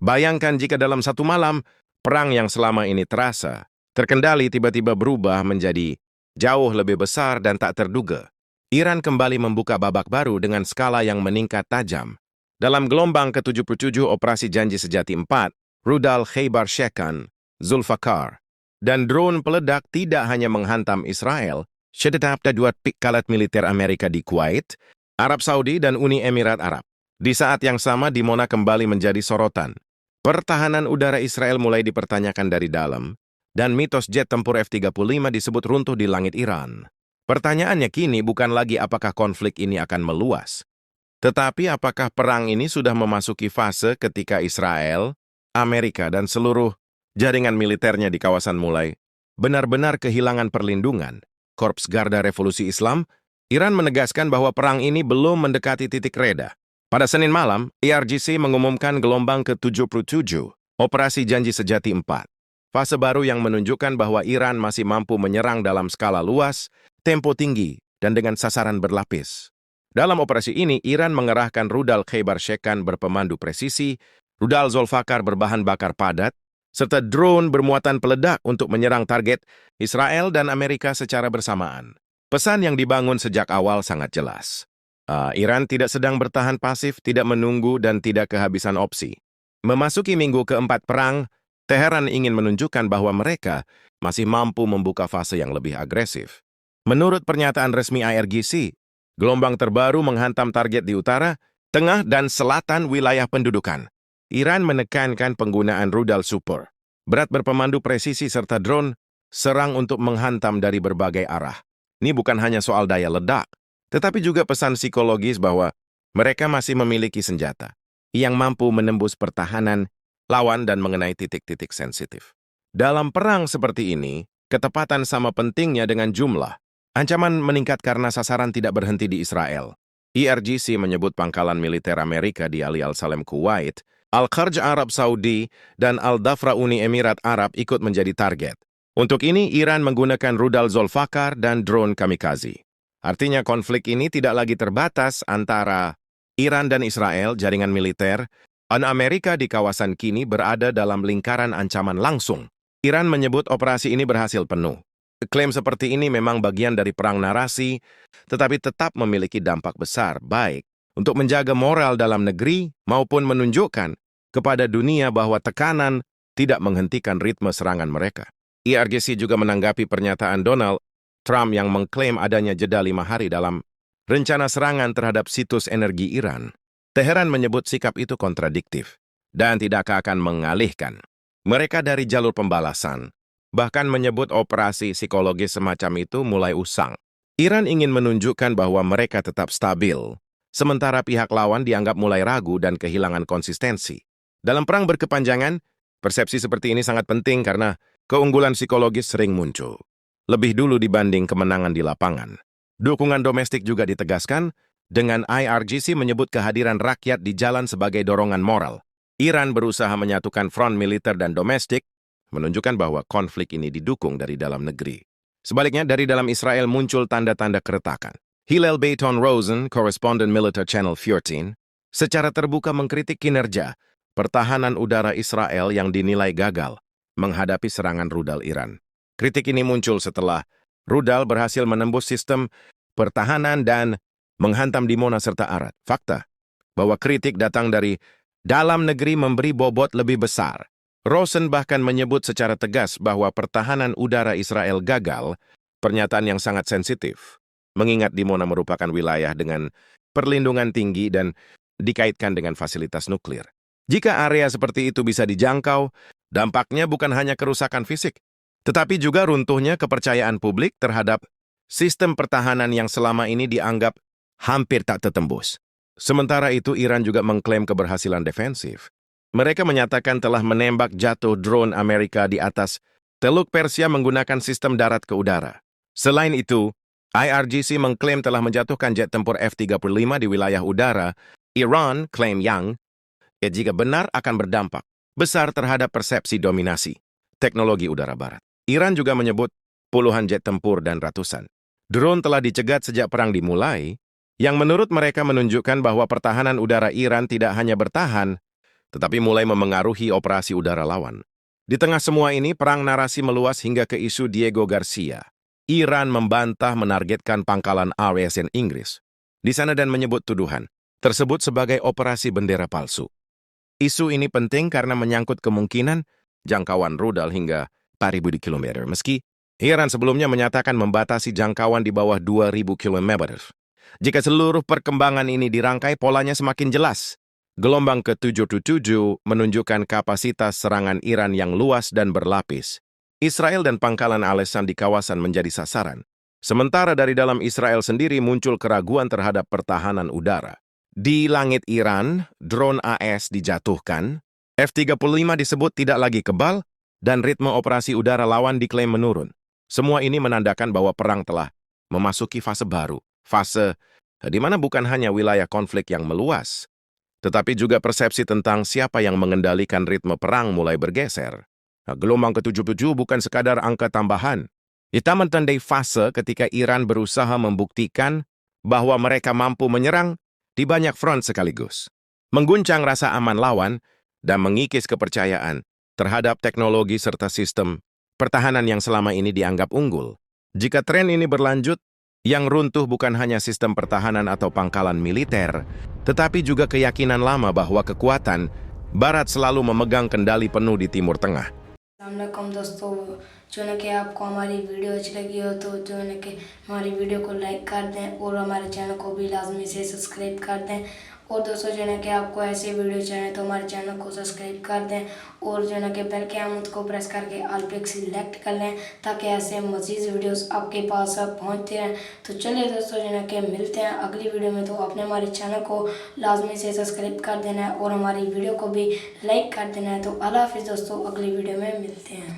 Bayangkan jika dalam satu malam, perang yang selama ini terasa, terkendali tiba-tiba berubah menjadi jauh lebih besar dan tak terduga. Iran kembali membuka babak baru dengan skala yang meningkat tajam. Dalam gelombang ke-77 Operasi Janji Sejati 4, rudal Khaybar Shekan, Zulfaqar, dan drone peledak tidak hanya menghantam Israel, tetapi dua pikalat militer Amerika di Kuwait, Arab Saudi, dan Uni Emirat Arab. Di saat yang sama, Dimona kembali menjadi sorotan. Pertahanan udara Israel mulai dipertanyakan dari dalam, dan mitos jet tempur F-35 disebut runtuh di langit Iran. Pertanyaannya kini bukan lagi apakah konflik ini akan meluas, tetapi apakah perang ini sudah memasuki fase ketika Israel, Amerika, dan seluruh jaringan militernya di kawasan mulai benar-benar kehilangan perlindungan. Korps Garda Revolusi Islam, Iran menegaskan bahwa perang ini belum mendekati titik reda. Pada Senin malam, IRGC mengumumkan gelombang ke-77, Operasi Janji Sejati 4. Fase baru yang menunjukkan bahwa Iran masih mampu menyerang dalam skala luas, tempo tinggi, dan dengan sasaran berlapis. Dalam operasi ini, Iran mengerahkan rudal Khaybar Shekan berpemandu presisi, rudal Zulfaqar berbahan bakar padat, serta drone bermuatan peledak untuk menyerang target Israel dan Amerika secara bersamaan. Pesan yang dibangun sejak awal sangat jelas. Iran tidak sedang bertahan pasif, tidak menunggu, dan tidak kehabisan opsi. Memasuki minggu keempat perang, Teheran ingin menunjukkan bahwa mereka masih mampu membuka fase yang lebih agresif. Menurut pernyataan resmi IRGC, gelombang terbaru menghantam target di utara, tengah, dan selatan wilayah pendudukan. Iran menekankan penggunaan rudal super, berat berpemandu presisi serta drone, serang untuk menghantam dari berbagai arah. Ini bukan hanya soal daya ledak, tetapi juga pesan psikologis bahwa mereka masih memiliki senjata yang mampu menembus pertahanan lawan dan mengenai titik-titik sensitif. Dalam perang seperti ini, ketepatan sama pentingnya dengan jumlah. Ancaman meningkat karena sasaran tidak berhenti di Israel. IRGC menyebut pangkalan militer Amerika di Ali Al-Salem, Kuwait, Al-Kharj Arab Saudi, dan Al-Dhafra Uni Emirat Arab ikut menjadi target. Untuk ini, Iran menggunakan rudal Zulfaqar dan drone kamikaze. Artinya konflik ini tidak lagi terbatas antara Iran dan Israel, jaringan militer, dan Amerika di kawasan kini berada dalam lingkaran ancaman langsung. Iran menyebut operasi ini berhasil penuh. Klaim seperti ini memang bagian dari perang narasi, tetapi tetap memiliki dampak besar, baik untuk menjaga moral dalam negeri maupun menunjukkan kepada dunia bahwa tekanan tidak menghentikan ritme serangan mereka. IRGC juga menanggapi pernyataan Donald Trump yang mengklaim adanya jeda 5 hari dalam rencana serangan terhadap situs energi Iran. Teheran menyebut sikap itu kontradiktif dan tidak akan mengalihkan mereka dari jalur pembalasan, bahkan menyebut operasi psikologis semacam itu mulai usang. Iran ingin menunjukkan bahwa mereka tetap stabil, sementara pihak lawan dianggap mulai ragu dan kehilangan konsistensi. Dalam perang berkepanjangan, persepsi seperti ini sangat penting karena keunggulan psikologis sering muncul lebih dulu dibanding kemenangan di lapangan. Dukungan domestik juga ditegaskan, dengan IRGC menyebut kehadiran rakyat di jalan sebagai dorongan moral. Iran berusaha menyatukan front militer dan domestik, menunjukkan bahwa konflik ini didukung dari dalam negeri. Sebaliknya, dari dalam Israel muncul tanda-tanda keretakan. Hillel Bayton Rosen, koresponden Military Channel 14, secara terbuka mengkritik kinerja pertahanan udara Israel yang dinilai gagal menghadapi serangan rudal Iran. Kritik ini muncul setelah rudal berhasil menembus sistem pertahanan dan menghantam Dimona serta Arad. Fakta bahwa kritik datang dari dalam negeri memberi bobot lebih besar. Rosen bahkan menyebut secara tegas bahwa pertahanan udara Israel gagal, pernyataan yang sangat sensitif, mengingat Dimona merupakan wilayah dengan perlindungan tinggi dan dikaitkan dengan fasilitas nuklir. Jika area seperti itu bisa dijangkau, dampaknya bukan hanya kerusakan fisik, tetapi juga runtuhnya kepercayaan publik terhadap sistem pertahanan yang selama ini dianggap hampir tak tertembus. Sementara itu, Iran juga mengklaim keberhasilan defensif. Mereka menyatakan telah menembak jatuh drone Amerika di atas Teluk Persia menggunakan sistem darat ke udara. Selain itu, IRGC mengklaim telah menjatuhkan jet tempur F-35 di wilayah udara. Iran klaim yang jika benar akan berdampak besar terhadap persepsi dominasi teknologi udara barat. Iran juga menyebut puluhan jet tempur dan ratusan drone telah dicegat sejak perang dimulai, yang menurut mereka menunjukkan bahwa pertahanan udara Iran tidak hanya bertahan, tetapi mulai memengaruhi operasi udara lawan. Di tengah semua ini, perang narasi meluas hingga ke isu Diego Garcia. Iran membantah menargetkan pangkalan RSN Inggris di sana dan menyebut tuduhan tersebut sebagai operasi bendera palsu. Isu ini penting karena menyangkut kemungkinan jangkauan rudal hingga 4.000 km, meski Iran sebelumnya menyatakan membatasi jangkauan di bawah 2.000 km. Jika seluruh perkembangan ini dirangkai, polanya semakin jelas. Gelombang ke-77 menunjukkan kapasitas serangan Iran yang luas dan berlapis. Israel dan pangkalan Al-Essan di kawasan menjadi sasaran. Sementara dari dalam Israel sendiri muncul keraguan terhadap pertahanan udara. Di langit Iran, drone AS dijatuhkan, F-35 disebut tidak lagi kebal, dan ritme operasi udara lawan diklaim menurun. Semua ini menandakan bahwa perang telah memasuki fase baru, fase di mana bukan hanya wilayah konflik yang meluas, tetapi juga persepsi tentang siapa yang mengendalikan ritme perang mulai bergeser. Gelombang ke-77 bukan sekadar angka tambahan. Kita mentandai fase ketika Iran berusaha membuktikan bahwa mereka mampu menyerang di banyak front sekaligus, mengguncang rasa aman lawan, dan mengikis kepercayaan terhadap teknologi serta sistem pertahanan yang selama ini dianggap unggul. Jika tren ini berlanjut, yang runtuh bukan hanya sistem pertahanan atau pangkalan militer, tetapi juga keyakinan lama bahwa kekuatan Barat selalu memegang kendali penuh di Timur Tengah. अस्सलामुअलैकुम दोस्तों, जो है कि आपको हमारी वीडियो अच्छी लगी हो तो जो है कि हमारी वीडियो को लाइक कर दें और हमारे चैनल को भी लाजमी से सब्सक्राइब कर दें। और दोस्तों जो है कि आपको ऐसे वीडियो चाहिए तो हमारे चैनल को सब्सक्राइब कर दें और जो है कि बेल के आइकन को प्रेस करके ऑल पे सिलेक्ट कर लें ताकि ऐसे मज़ीद वीडियोस आपके पास पहुंचते रहें। तो चलिए दोस्तों जो है कि मिलते हैं अगली वीडियो में। तो अपने हमारे चैनल को लाजमी से सब्सक्राइब कर देना है और हमारी वीडियो को भी लाइक कर देना है। तो अल्लाह हाफिज़ दोस्तों, अगली वीडियो में मिलते हैं।